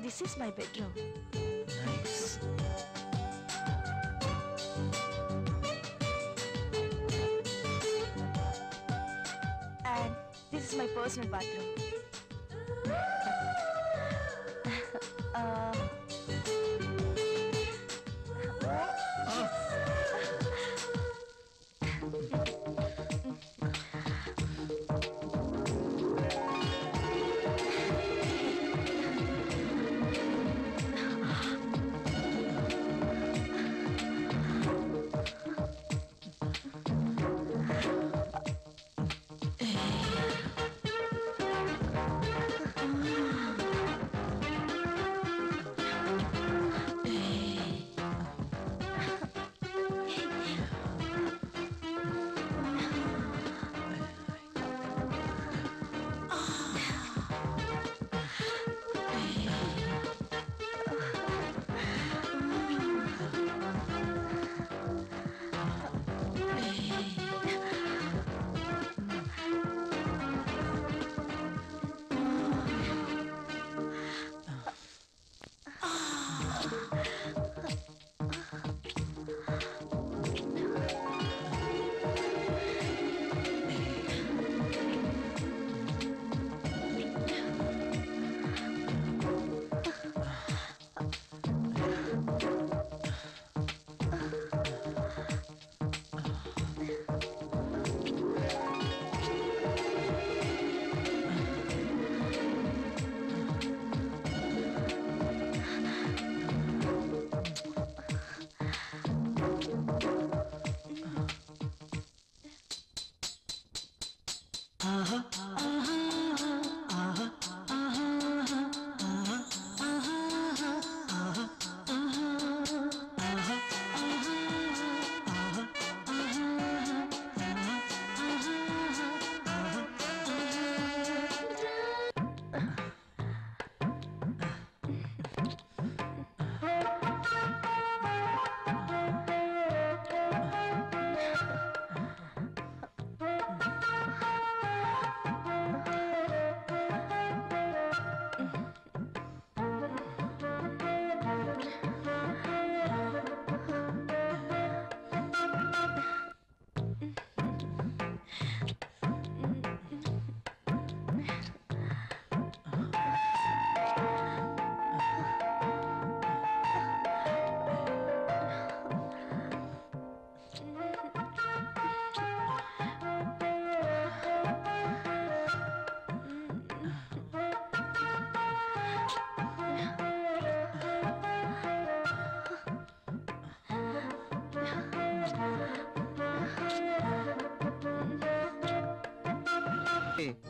This is my bedroom. Nice. And this is my personal bathroom.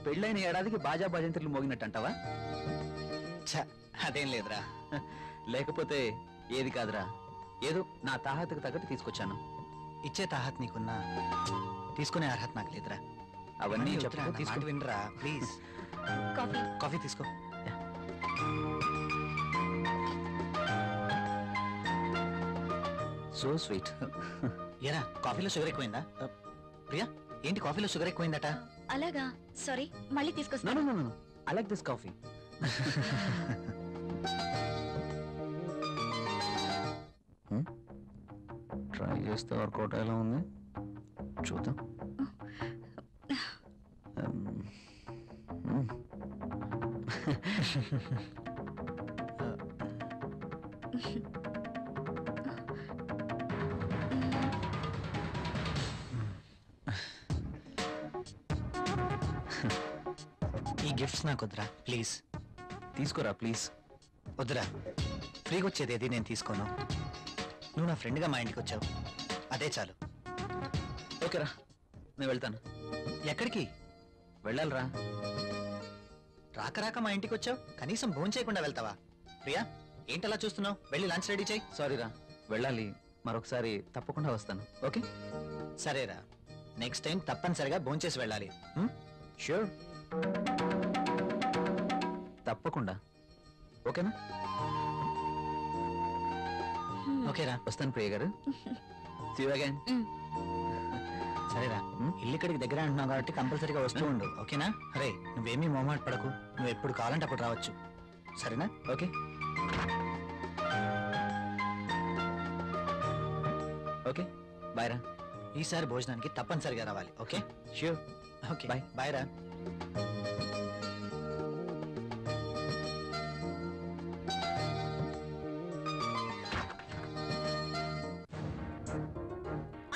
పెళ్ళైన ఏడాదికి బాజా భజంత్రులు మోగినట్టంటావా? అదేం లేదురా. లేకపోతే ఏది కాదురా, ఏదో నా తాహతకు తగ్గట్టు తీసుకొచ్చాను. ఇచ్చే తాహత్ నీకున్నా తీసుకునే అర్హత నాకు లేదురా. అవన్నీ తీసుకుని వినరా ప్లీజ్. కాఫీ తీసుకో. So sweet. ఏరా కాఫీలో షుగర్ ఎక్కువైందా? ప్రియా ఏంటి కాఫీలో షుగర్ ఎక్కువైందట? అలాగా, సారీ, మళ్ళీ తీసుకొస్తాను. No. I like this coffee. Try చేస్తే వర్కౌట్ ఎలా ఉంది చూద్దాం. ఈ గిఫ్ట్స్ నాకు వద్దురా ప్లీజ్. తీసుకోరా ప్లీజ్. వద్దురా, ఫ్రీగా వచ్చేది ఏది నేను తీసుకోను. నువ్వు నా ఫ్రెండ్గా మా ఇంటికి వచ్చావు, అదే చాలు. ఓకేరా, నేను వెళ్తాను. ఎక్కడికి వెళ్ళాలిరా. రాక రాక మా ఇంటికి వచ్చావు, కనీసం భోజనం చేయకుండా వెళ్తావా? ప్రియా ఏంటలా చూస్తున్నావు? వెళ్ళి లంచ్ రెడీ చేయి. సారీరా, వెళ్ళాలి. మరొకసారి తప్పకుండా వస్తాను. ఓకే సరేరా, నెక్స్ట్ టైం తప్పనిసరిగా భోజనం చేసి వెళ్ళాలి. ష్యూర్, తప్పకుండా. ఓకేనా? ఓకేరా, వస్తాను ప్రియ గారు. See you again. సరేరా, ఇల్లు ఇక్కడికి దగ్గర అంటున్నావు కాబట్టి కంపల్సరీగా వస్తూ ఉండు. ఓకేనా? అరే నువ్వేమీ మొహమాట పడకు, నువ్వు ఎప్పుడు కావాలంటే అప్పుడు రావచ్చు. సరేనా? ఓకే. ఓకే బాయ్ రా. ఈసారి భోజనానికి తప్పనిసరిగా రావాలి. Okay sure. Okay Bye. Bye రా.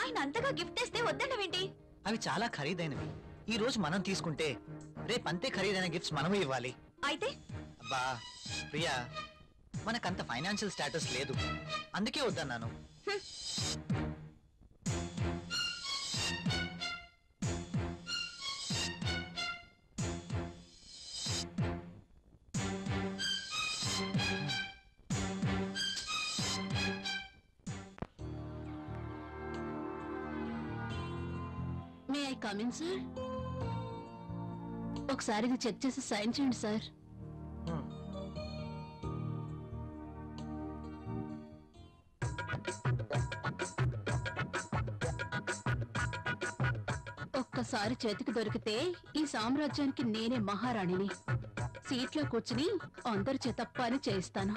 ఆయన అంతగా గిఫ్ట్ ఇస్తే వద్దన్నవేంటి? అవి చాలా ఖరీదైనవి. ఈ రోజు మనం తీసుకుంటే రేపు అంతే ఖరీదైన గిఫ్ట్స్ మనము ఇవ్వాలి. అయితే అబ్బా ప్రియా, మనకంత ఫైనాన్షియల్ స్టేటస్ లేదు, అందుకే వద్దన్నాను. May I come in sir? ఒకసారి ఇది చెక్ చేసి సైన్ చేయండి సార్. ఒక్కసారి చేతికి దొరికితే ఈ సామ్రాజ్యానికి నేనే మహారాణిని. సీట్లో కూర్చుని అందరి చేత పని చేయిస్తాను.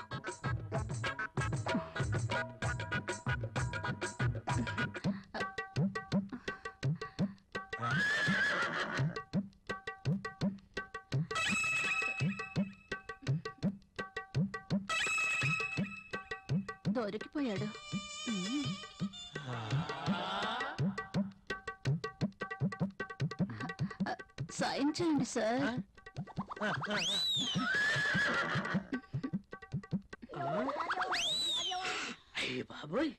దొరికిపోయాడు. సైన్ చేయండి సార్. అయ్య బాబోయ్,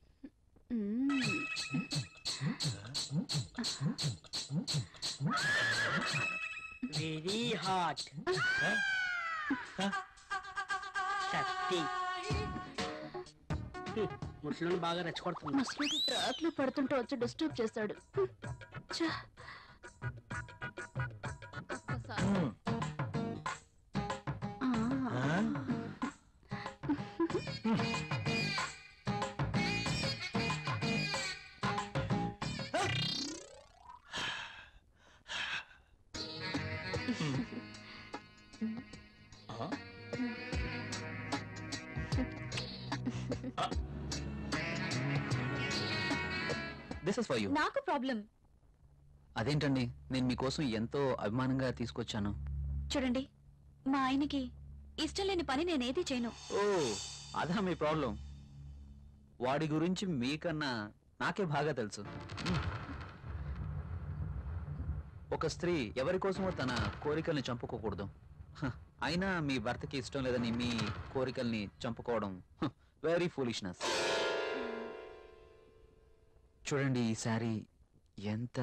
వెరీ హాట్. శక్తి ముసలిని బాగా రెచ్చగొడుతుంది. మసలుడి ట్రాక్ లో పడుతుంటే వచ్చి డిస్టర్బ్ చేశాడు. ఛ! ఒక్కసారి. ఆ. This is for you. నాకు ప్రాబ్లం. అదేంటండి, నేను మీకోసం ఎంతో అభిమానంగా తీసుకొచ్చాను. చూడండి, మా ఆయనకి ఇష్టం లేని పని నేనేది చేయను. ఓ, అదా మీ ప్రాబ్లం. వాడి గురించి మీకన్నా నాకే బాగా తెలుసు. ఒక స్త్రీ ఎవరి కోసమో తన కోరికల్ని చంపుకోకూడదు. హ, అయినా మీ భర్తకి ఇష్టం లేదని మీ కోరికల్ని చంపుకోవడం వెరీ ఫూలిష్నెస్. చూడండి, ఈ శారీ ఎంత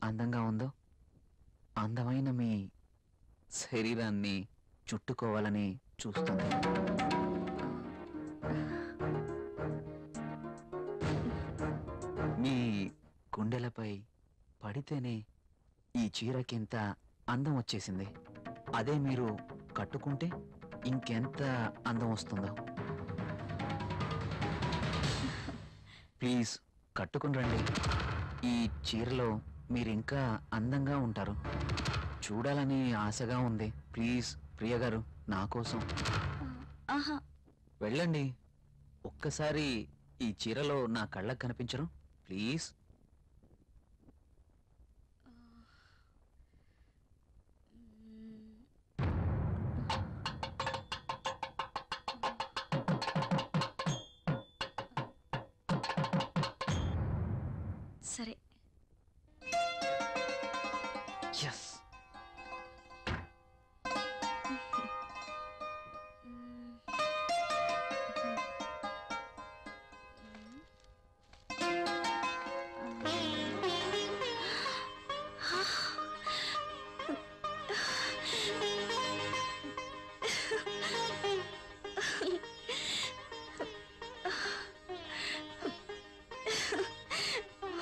అందంగా ఉందో. అందమైన మీ శరీరాన్ని చుట్టుకోవాలని చూస్తుంది. మీ గుండెలపై పడితేనే ఈ చీరకింత అందం వచ్చేసింది. అదే మీరు కట్టుకుంటే ఇంకెంత అందం వస్తుందో. ప్లీజ్ కట్టుకుని రండి. ఈ చీరలో మీరు ఇంకా అందంగా ఉంటారు. చూడాలని ఆశగా ఉంది. ప్లీజ్ ప్రియ గారు, నా కోసం ఆహా, వెళ్ళండి. ఒక్కసారి ఈ చీరలో నా కళ్ళకు కనిపించరు? ప్లీజ్. సరే. Yes.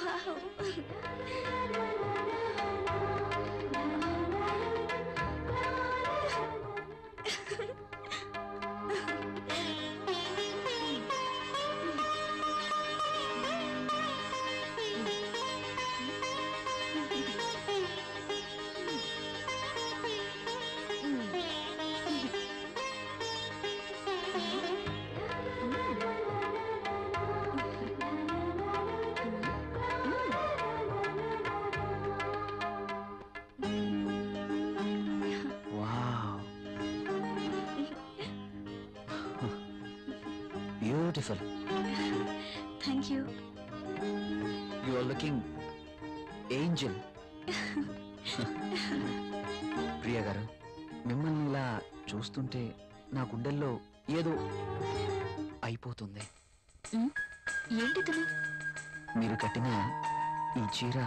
Wow. Beautiful. Thank you. You are looking angel. Priya గారు, మిమ్మల్ని ఇలా చూస్తుంటే నా గుండెల్లో ఏదో అయిపోతుంది. ఏంటితను? మీరు కట్టిన ఈ చీర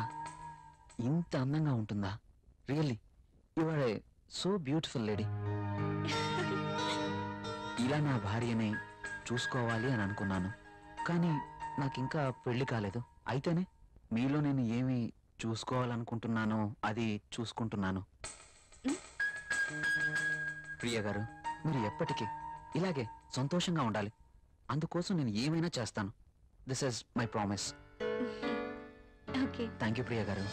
ఇంత అందంగా ఉంటుందా? Really you are a so beautiful lady. ఇలా నా భార్యని చూసుకోవాలి అని అనుకున్నాను, కానీ నాకింకా పెళ్లి కాలేదు. అయితేనే మీలో నేను ఏమి చూసుకోవాలనుకుంటున్నానో అది చూసుకుంటున్నాను. ప్రియ గారు, మీరు ఎప్పటికీ ఇలాగే సంతోషంగా ఉండాలి. అందుకోసం నేను ఏమైనా చేస్తాను. This is my promise. Okay. Thank you Priya గారు.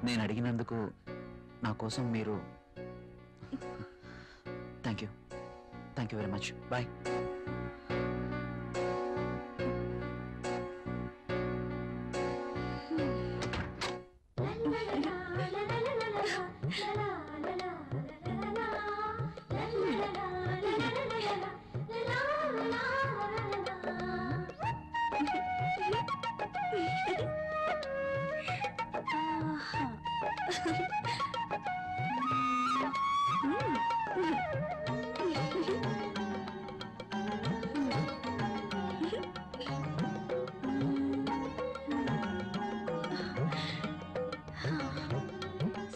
నేను అడిగినందుకు నా కోసం మీరు thank you very much. Bye.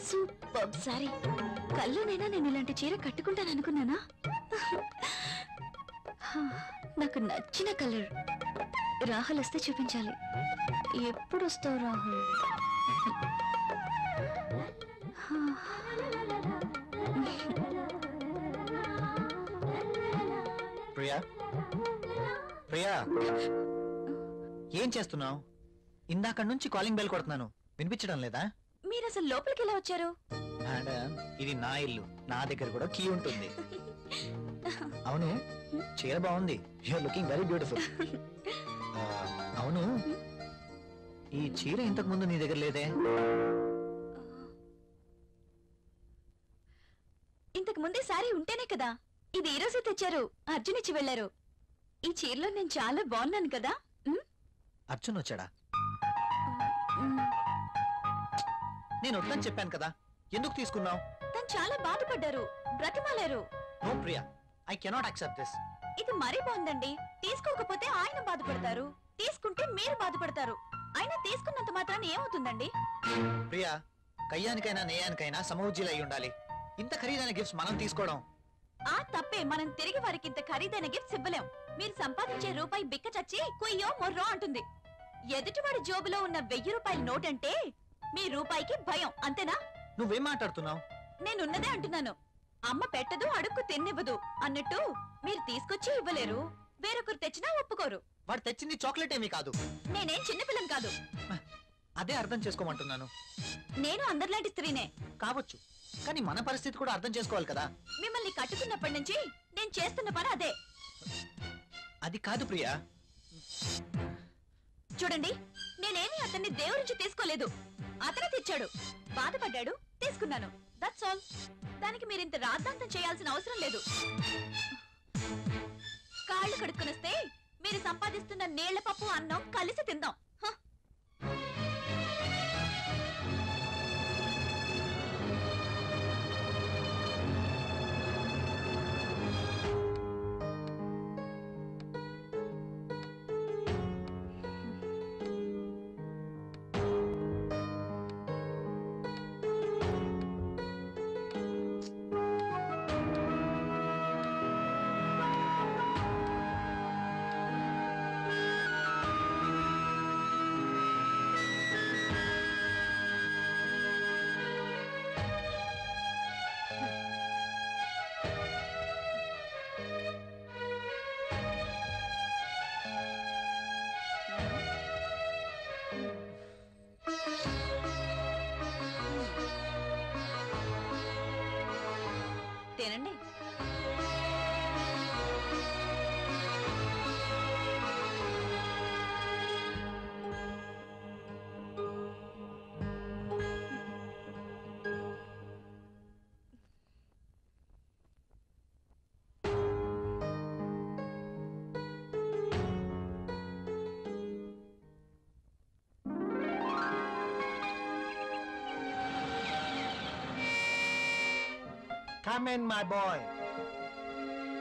Super sorry. కల్లోనైనా నేను ఇలాంటి చీర కట్టుకుంటాను అనుకున్నానా? నాకు నచ్చిన కలర్. రాహుల్ వస్తే చూపించాలి. ఎప్పుడు వస్తావు రాహుల్? ప్రియా, ప్రియా, ఏం చేస్తున్నావు? ఇందాక నుంచి కాలింగ్ బెల్ కొడుతున్నాను, వినిపించడం లేదా? మీరు అసలు లోపలికి ఎలా వచ్చారు? మేడం, ఇది నా ఇల్లు, నా దగ్గర కూడా కీ ఉంటుంది. అవును, చీర బాగుంది. You are looking very beautiful. అవును, ఈ చీర ఇంతకు ముందు నీ దగ్గర లేదే? ఇంతకు ముందే సారీ ఉంటేనే కదా. ఇది ఈ రోజే తెచ్చారు. అర్జున్ ఇచ్చి వెళ్లారు. ఈ చీరలో నేను చాలా బాగున్నాను కదా. అర్జున్ వచ్చాడా? మ్, నేను వద్దని చెప్పాను కదా, ఎందుకు తీసుకున్నావు? తను చాలా బాధపడ్డారు, బ్రతిమాలారు. No Priya, I cannot accept this. ఇది మరీ బాగుందండి. తీసుకోకపోతే ఆయన బాధపడతారు, తీసుకుంటే మీరు బాధపడతారు. అయినా తీసుకున్నంత మాత్రాన్ని ఏమవుతుందండి? ప్రియా, కయ్యానికైనా నేయానికైనా సమౌజ్జీలు అయి ఉండాలి. ఇంత ఖరీదైన గిఫ్ట్స్ మనం తీసుకోవడం ఆ తప్పే. మనం తిరిగి వారికి ఇంత ఖరీదైన గిఫ్ట్స్ ఇవ్వలేం. మీరు సంపాదించే రూపాయి బిక్క చచ్చి కుయ్యో మొర్రో అంటుంది. ఎదుటివాడి జోబులో ఉన్న 1000 రూపాయల నోట్ అంటే మీ రూపాయికి భయం, అంతేనా? నువ్వేం మాట్లాడుతున్నావు? నేనున్నదే అంటున్నాను. అమ్మ పెట్టదు, అడుక్కు తిన్నివ్వదు అన్నట్టు మీరు తీసుకొచ్చి ఇవ్వలేరు, వేరొకరు తెచ్చినా ఒప్పుకోరు. వాడు తెచ్చింది చాక్లెట్ ఏమీ కాదు. నేనేం చిన్నపిల్లం కాదు. అదే అర్థం చేసుకోమంటున్నాను. నేను అందరిలాంటి స్త్రీనే. కావచ్చు, కానీ మన పరిస్థితి కూడా అర్థం చేసుకోవాలి కదా. మిమ్మల్ని కట్టుకున్నప్పటి నుంచి నేను చేస్తున్న పని అదే. అది కాదు ప్రియా. చూడండి, నేనేమి అతన్ని దేవురించి తీసుకోలేదు. అతనే తెచ్చాడు, బాధపడ్డాడు, తీసుకున్నాను. That's all. దానికి మీరింత రాద్ధాంతం చేయాల్సిన అవసరం లేదు. కాళ్ళు కడుక్కునొస్తే మీరు సంపాదిస్తున్న నీళ్ల పప్పు అన్నం కలిసి తిందాం. తినండి. come in, my boy.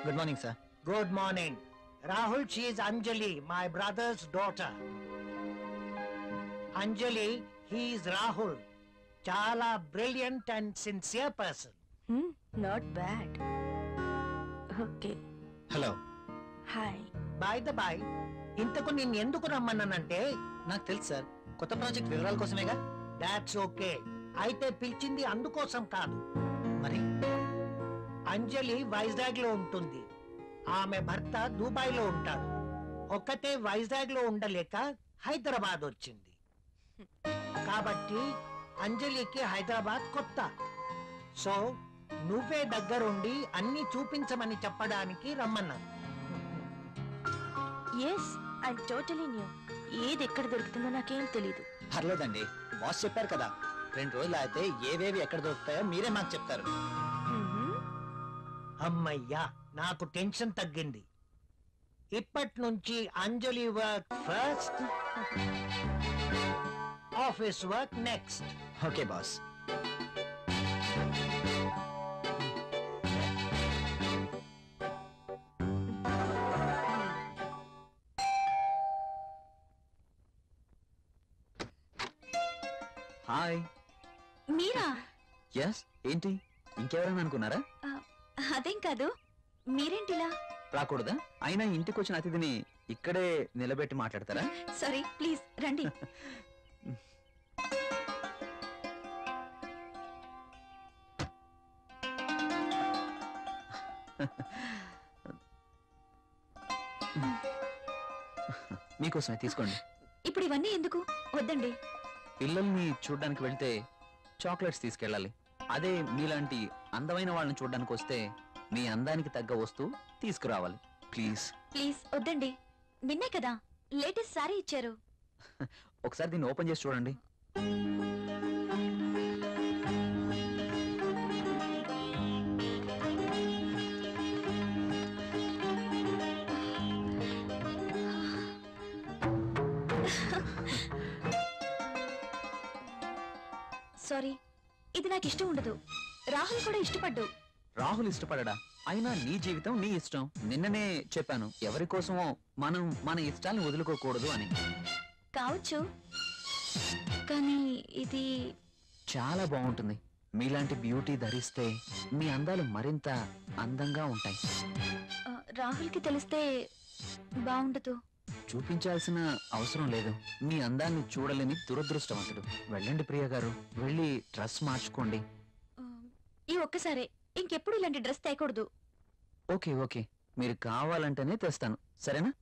Good morning sir. Good morning. Rahul, she is Anjali, my brother's daughter. Anjali, he is Rahul. Chala brilliant and sincere person. Not bad. Okay, hello. Hi. By the by, ఇంతకు నిన్ను ఎందుకు రమ్మన్నానంటే, నాకు తెలుసు sir, కొత్త project వివరాల కోసమేగా. That's okay. అయితే పిలిచింది అందుకోసం కాదు. మరి అంజలి వైజాగ్ లో ఉంటుంది, ఆమె భర్త దుబాయ్ లో ఉంటాడు. ఒక్కతే వైజాగ్ లో ఉండలేక హైదరాబాద్ వచ్చింది. కాబట్టి అంజలికి హైదరాబాద్ కొత్త. సో నువ్వే దగ్గరుండి అన్ని చూపించమని చెప్పడానికి రమ్మన్నాను. Yes, I totally new. ఏది ఎక్కడ దొరుకుతుందో నాకేం తెలీదు. పర్లేదండి, బాస్ చెప్పారు కదా, 2 రోజులు అయితే ఏవేవి ఎక్కడ దొరుకుతాయో మీరే మాకు చెప్తారు. అమ్మయ్యా, నాకు టెన్షన్ తగ్గింది. ఇప్పటి నుంచి Anjali work first, office work next. Okay boss. Hi. మీరా? ఎస్, ఏంటి ఇంకెవరైనా అనుకున్నారా? అదేం కాదు, మీరేంటిలా? రాకూడదా? అయినా ఇంటికి వచ్చిన అతిథిని ఇక్కడే నిలబెట్టి మాట్లాడతారా? సారీ, ప్లీజ్ రండి. మీకోసమే తీసుకోండి. ఇప్పుడు ఇవన్నీ ఎందుకు? వద్దండి. పిల్లల్ని చూడ్డానికి వెళ్తే చాక్లెట్స్ తీసుకెళ్ళాలి. అదే మీలాంటి అందమైన వాళ్ళని చూడడానికి వస్తే మీ అందానికి తగ్గ వస్తువు తీసుకురావాలి. ప్లీజ్ ప్లీజ్ వద్దండి. నిన్నే కదా లేటెస్ట్ సారీ ఇచ్చారు. ఒకసారి దీన్ని ఓపెన్ చేసి చూడండి. సారీ, ఇది నాకు ఇష్టం ఉండదు. రాహుల్ కూడా ఇష్టపడ్డు. రాహుల్ ఇష్టపడడా? అయినా నీ జీవితం నీ ఇష్టం. నిన్ననే చెప్పాను, ఎవరి కోసమో మనం మన ఇష్టాల్ని వదులుకోకూడదు అని. కావచ్చు, కానీ ఇది చాలా బాగుంటుంది. మీలాంటి బ్యూటీ ధరిస్తే మీ అందాలు మరింత అందంగా ఉంటాయి. రాహుల్కి తెలిస్తే బాగుండదు. చూపించాల్సిన అవసరం లేదు. మీ అందాన్ని చూడలేని దురదృష్టవంతుడు. వెళ్ళండి ప్రియ గారు, వెళ్ళి డ్రెస్ మార్చుకోండి. ఈ ఒక్కసారే, ఇంకెప్పుడు ఇలాంటి డ్రెస్ తేకూడదు. ఓకే ఓకే, మీరు కావాలంటేనే తెస్తాను, సరేనా?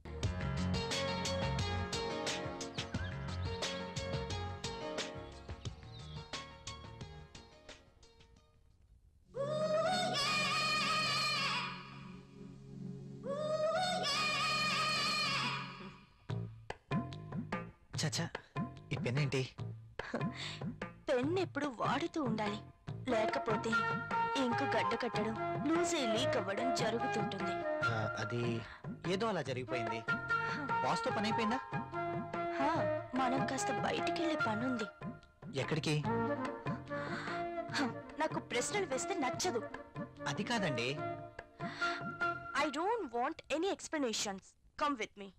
చచ్చా, ఈ పెన్ ఏంటి? పెన్ ఎప్పుడు వాడుతూ ఉండాలి, లేకపోతే ఇంకు గడ్డ కట్టడం, లూజ్ అయి లీక్ అవ్వడం జరుగుతుంటుంది. అది ఏదో అలా జరిగిపోయింది. బాస్ తో పని అయిపోయిందా? మనం కాస్త బయటికి వెళ్ళే పనుంది. ఎక్కడికి? నాకు ప్రశ్నలు వేస్తే నచ్చదు. అది కాదండి. I don't want any explanations. Come with me.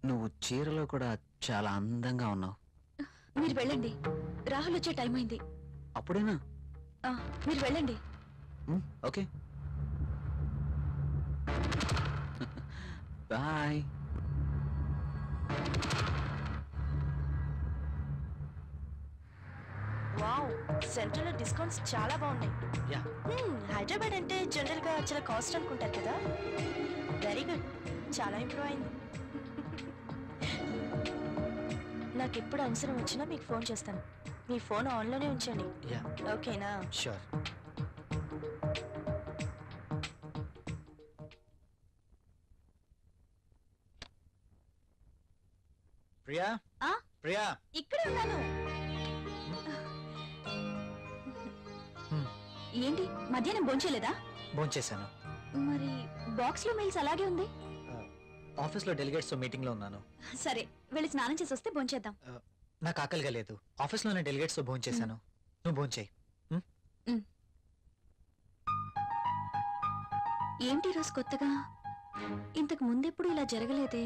నువ్వు చీరలో కూడా చాలా అందంగా ఉన్నావు. మీరు వెళ్ళండి, రాహుల్ వచ్చే టైం అయింది. అప్పుడేనా? మీరు వెళ్ళండి. Okay, bye. వావ్, సెంట్రల్ లో డిస్కౌంట్స్ చాలా బాగున్నాయి. యా. హైదరాబాద్ అంటే జనరల్ గా చాలా కాస్ట్ అనుకుంటారు కదా. వెరీ గుడ్, చాలా ఇంప్రూవ్ అయింది. నాకు ఎప్పుడు అవసరం వచ్చినా మీకు ఫోన్ చేస్తాను. మీ ఫోన్ ఆన్లోనే ఉంచండి, యా. ఓకేనా? షూర్. ప్రియా, ప్రియా, ఇక్కడే ఉన్నాను. ఏంటి మధ్యాహ్నం భోంచేలేదా? భోంచేశాను. మరి బాక్స్ లో మెయిల్స్ అలాగే ఉంది. ఆఫీస్ లో డెలిగేట్స్ తో మీటింగ్ లో ఉన్నాను. సరే వెళ్ళి స్నానం చేసి వస్తే భోంచేద్దాం. నాకు ఆకలిగా లేదు. ఆఫీస్ లోనే డెలిగేట్స్ తో భోంచేశాను. నువ్వు భోంచేయి. ఏంటి రోజు కొత్తగా? ఇంతకు ముందెప్పుడు ఇలా జరగలేదే.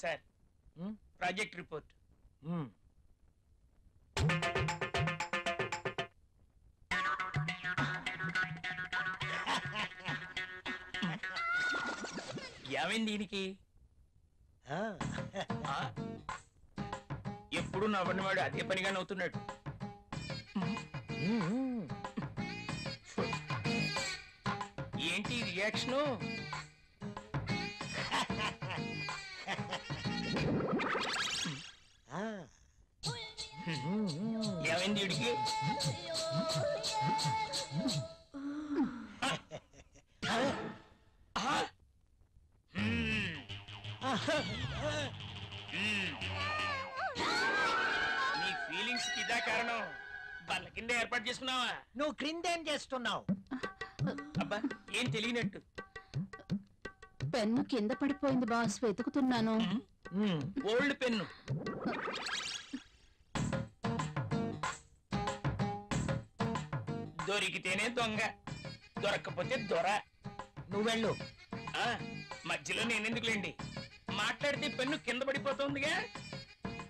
Sir project report. ఏమైంది దీనికి? ఎప్పుడు నవ్వనివాడు అదే పనిగా నవ్వుతున్నాడు. ఏంటి రియాక్షను? ఏమైంది వీడికి? నీ ఫీలింగ్స్ కి ఇదా కారణం? బల్ల కింద ఏర్పాటు చేసుకున్నావా? నువ్వు క్రిందేం చేస్తున్నావు? అబ్బా ఏం తెలియనట్టు. పెన్ను కింద పడిపోయింది బాస్, వెతుకుతున్నాను. Old pen. దొరికితేనే దొంగ, దొరక్కపోతే దొర. నువ్వు వెళ్ళు. మధ్యలో నేనెందుకులేండి, మాట్లాడితే పెన్ను కింద పడిపోతుందిగా.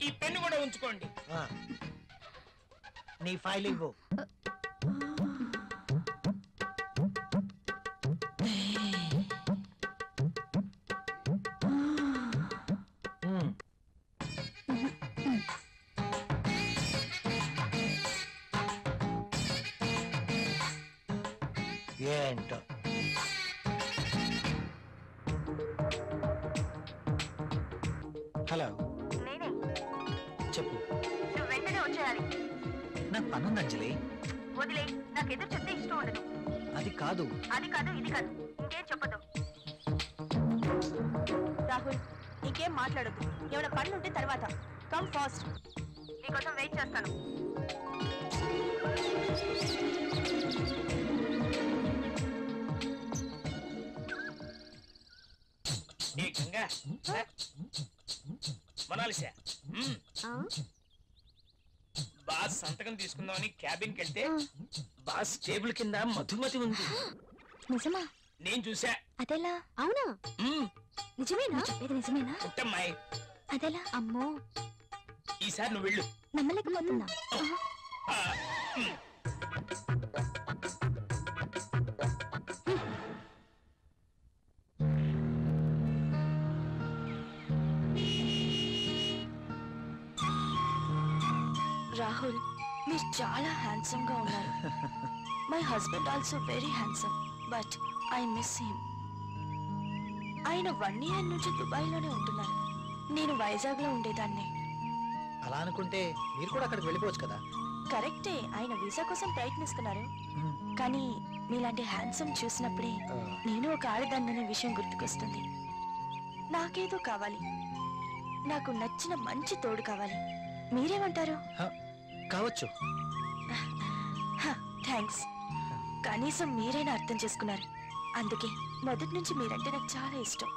ఈ పెన్ను కూడా ఉంచుకోండి. నీ ఫైల్ ఇవ్వు. ఏంటో హలో, చెప్పు. నువ్వు వెంటనే వచ్చేయాలి. నాకు పనుంది అంజలి. వదిలే, నాకు ఎదురు చెప్తే ఇష్టం ఉండదు. అది కాదు. అది కాదు ఇది కాదు, ఇంకేం చెప్పదు. రాహుల్ ఇంకేం మాట్లాడొద్దు. ఏమైనా పనులు ఉంటే తర్వాత. కమ్ ఫాస్ట్, నీకోసం వెయిట్ చేస్తాను. మనాలిసా బాస్ సంతకం తీసుకుందామని క్యాబిన్కి వెళ్తే బాస్ టేబుల్ కింద మధుమతి ఉంది. నిజమా? నేను చూసా. అదెలా? అవునా? నిజమేనా? ఇది నిజమేనా? పుట్టమ్మాయి. అదెలా? అమ్మో, ఈసారి నువ్వు వెళ్ళు. నమ్మలేకపోతున్నా. రాహుల్, మీరు చాలా హ్యాండ్సమ్ గా ఉన్నారు. My husband also very handsome, but I miss him. ఆయన 1 year నుంచి దుబాయ్ లోనే ఉంటున్నారు. నేను వైజాగ్ లో ఉండేదాన్ని. అలా అనుకుంటే మీరు కూడా అక్కడికి వెళ్ళిపోవచ్చు కదా. కరెక్టే, ఆయన వీసా కోసం ప్రయత్నిస్తున్నారు. కానీ మీలాంటి హ్యాండ్సమ్ చూసినప్పుడే నేను ఒక ఆడదాన్ననే విషయం గుర్తుకొస్తుంది. నాకేదో కావాలి, నాకు నచ్చిన మంచి తోడు కావాలి. మీరేమంటారు? కావచ్చు. థ్యాంక్స్, కనీసం మీరైనా అర్థం చేసుకున్నారు. అందుకే మొదటి నుంచి మీరంటే నాకు చాలా ఇష్టం.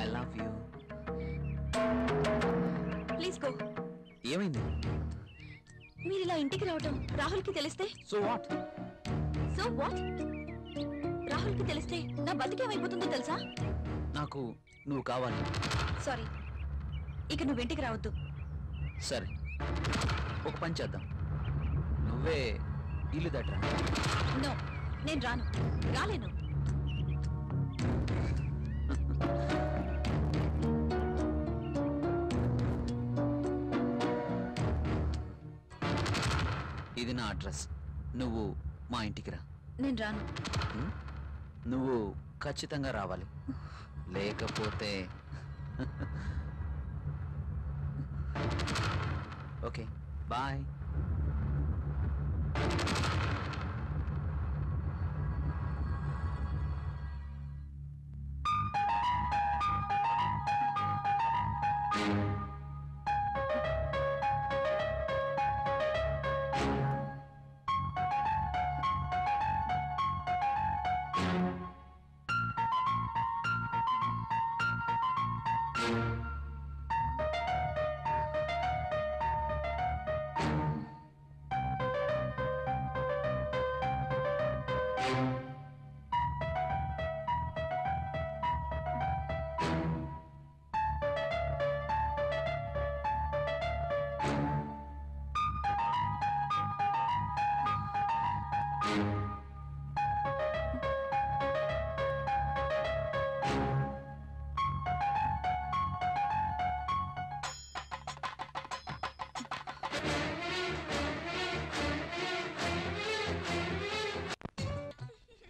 I love you. Please go. ఏమైంది? మీరు ఇలా ఇంటికి రావటం రాహుల్ కి తెలిస్తే? So what? So what? రాహుల్కి తెలిస్తే నా బతికేమైపోతుందో తెలుసా? నాకు నువ్వు కావాలి. సారీ, ఇక నువ్వు ఇంటికి రావద్దు. సరే, ఒక పని చేద్దాం. నువ్వే ఇల్లు దట్రా. నో, నేను రాను, రాలేను. ఇది నా అడ్రస్. నువ్వు మా ఇంటికి రా. నేను రాను. నువ్వు ఖచ్చితంగా రావాలి, లేకపోతే ఓకే బాయ్.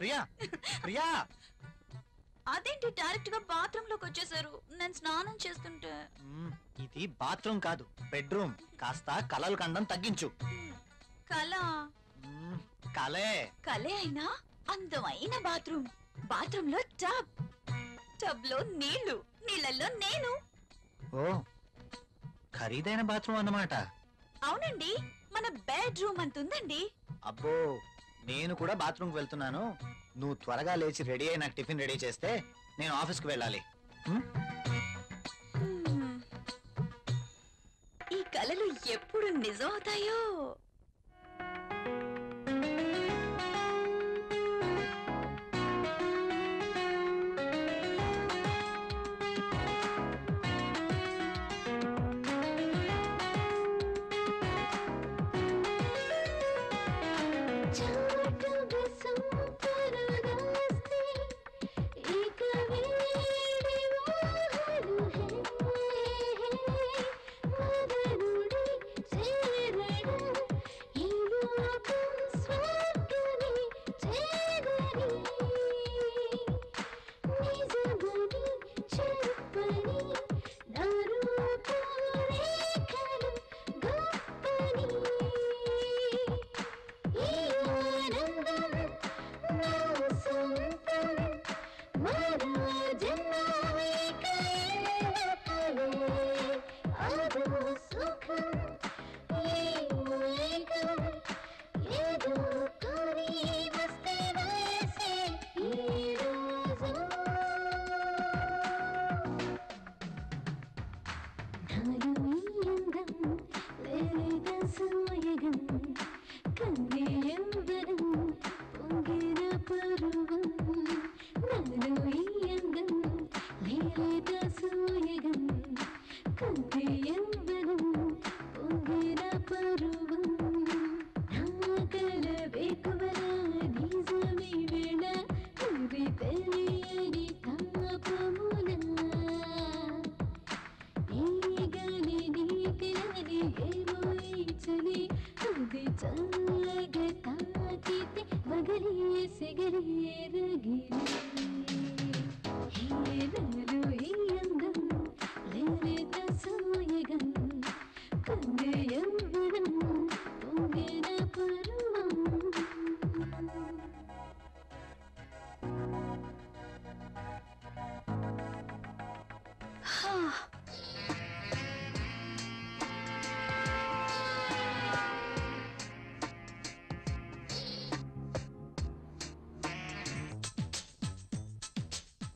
ప్రియా, ప్రియా, అదేంటి డైరెక్ట్ గా బాత్రూమ్ లోకి వచ్చేసారు? నేను స్నానం చేస్తుంటే. ఇది బాత్రూమ్ కాదు, బెడ్రూమ్. కాస్త కలలు కండం తగ్గించు. కళ కలే. కలే అయినా అందమైన బాత్రూమ్. బాత్రూమ్ లో టబ్, టబ్ లో నీళ్లు, నీళ్ళల్లో నేను. ఓ, ఖరీదైన బాత్రూమ్ అన్నమాట. అవునండి, మన బెడ్రూమ్ అంతుందండి. అబ్బో, నేను కూడా బాత్రూమ్కి వెళ్తున్నాను. నువ్వు త్వరగా లేచి రెడీ అయి నాకు టిఫిన్ రెడీ చేస్తే నేను ఆఫీస్కి వెళ్ళాలి. ఈ కలలు ఎప్పుడు నిజం అవుతాయో.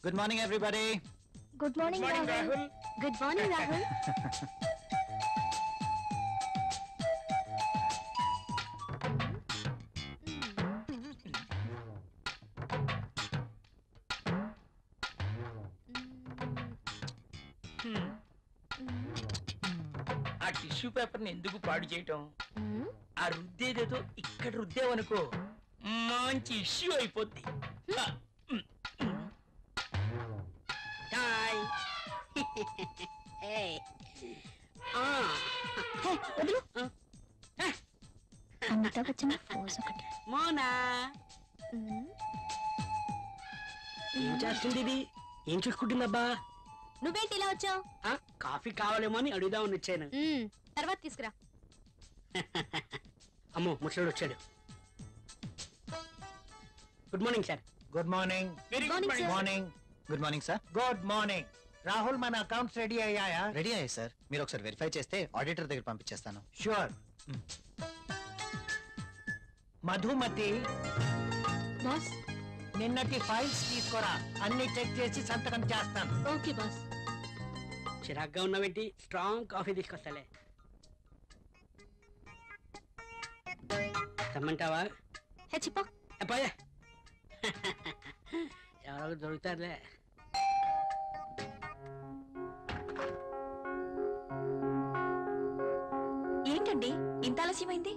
Good morning, everybody. Good morning Rahul. Good morning Rahul. Tissue paper ని ఎందుకు పాడు చేయటం? ఆ రుద్దేదేదో ఇక్కడ రుద్దేవనుకో మంచి ఇష్యూ అయిపోద్ది. హాయ్ వదులు. అమితాబ్ బచ్చన్ ఫోజ్ ఒకటి. మోనా ఏం చేస్తుంది ఇది? ఏం చూసుకుంటుందబ్బా? నువ్వేంటి ఇలా వచ్చావు? కాఫీ కావాలేమో అని అడుగుదామని వచ్చాను. తర్వాత తీసుకురా. అమ్మో ముసలోడు వచ్చాడు. Good morning sir. Good morning. Very Morning, good sir. Morning. Good morning sir. Good morning. Rahul, మన అకౌంట్స్ రెడీ అయ్యాయా? రెడీ అయ్యాయి సార్. మీరు ఒకసారి వెరిఫై చేస్తే ఆడిటర్ దగ్గర పంపించేస్తాను. ష్యూర్. మధుమతి, బాస్. నిన్నటి ఫైల్స్ తీసుకురా. అన్ని చెక్ చేసి సంతకం చేస్తాను. Okay boss. చిరాగ్గా ఉన్నావేంటి? Strong coffee తీసుకొస్తాలే. తెమ్మంటావా? చెప్పు. అబ్బాయే ఎవరో దొరుకుతారులే. ఏంటండి ఇంత ఆలస్యమైంది?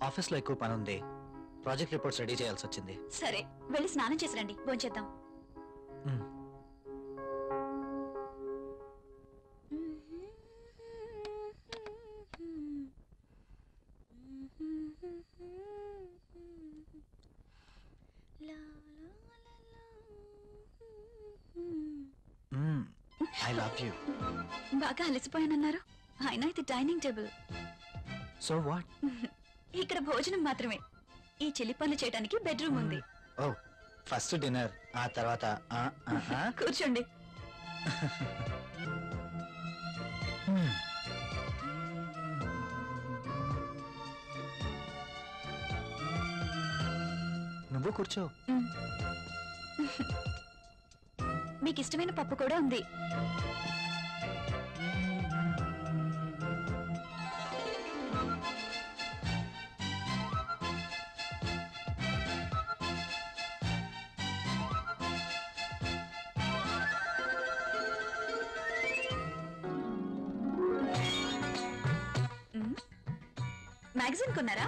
ఆఫీస్ లో ఎక్కువ పని ఉంది. ప్రాజెక్ట్ రిపోర్ట్స్ రెడీ చేయాల్సి వచ్చింది. సరే వెళ్ళి స్నానం చేసి రండి, భోంచేద్దాం. మ్మ్. I love you. బాగా అలసిపోయానన్నారు. అయినా ఇది డైనింగ్ టేబుల్. So what? ఇక్కడ భోజనం మాత్రమే. ఈ చిలి పనులు చేయడానికి బెడ్రూమ్ ఉంది. ఓ, ఫస్ట్ డిన్నర్, ఆ తర్వాత కూర్చోండి. నువ్వు కూర్చో. మీకు ఇష్టమైన పప్పు కూడా ఉంది. మ్యాగజైన్ కొన్నారా?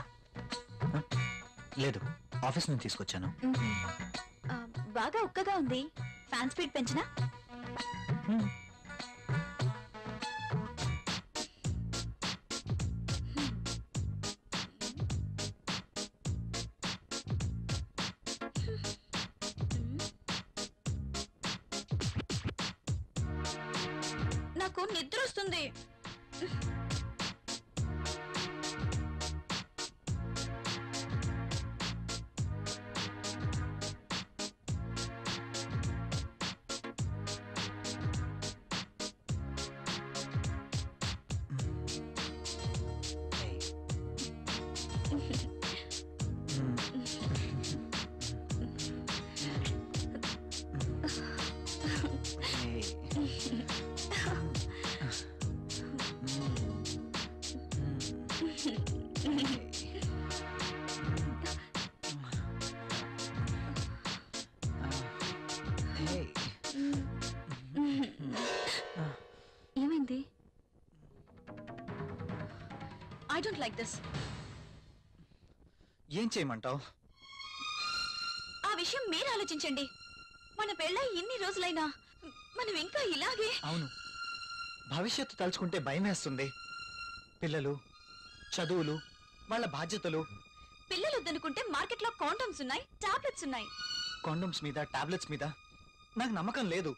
లేదు, ఆఫీస్ నుంచి తీసుకొచ్చాను. బాగా ఉక్కగా ఉంది. ఫ్యాన్ స్పీడ్ పెంచినా? నాకు నిద్ర వస్తుంది. ఏమైంది? I don't like this. ఏం చేయమంటావు? ఆ విషయం మీరు ఆలోచించండి. మన పెళ్ళై ఇన్ని రోజులైనా మనం ఇంకా ఇలాగే. అవును, భవిష్యత్తు తలుచుకుంటే భయం వేస్తుంది. పిల్లలు, చదువులు, వాళ్ళ బాధ్యతలు. పిల్లలు వద్దనుకుంటే మార్కెట్లో కాండమ్స్ ఉన్నాయి, టాబ్లెట్స్ ఉన్నాయి. కాండమ్స్ మీద, టాబ్లెట్స్ మీద నాకు నమ్మకం లేదు.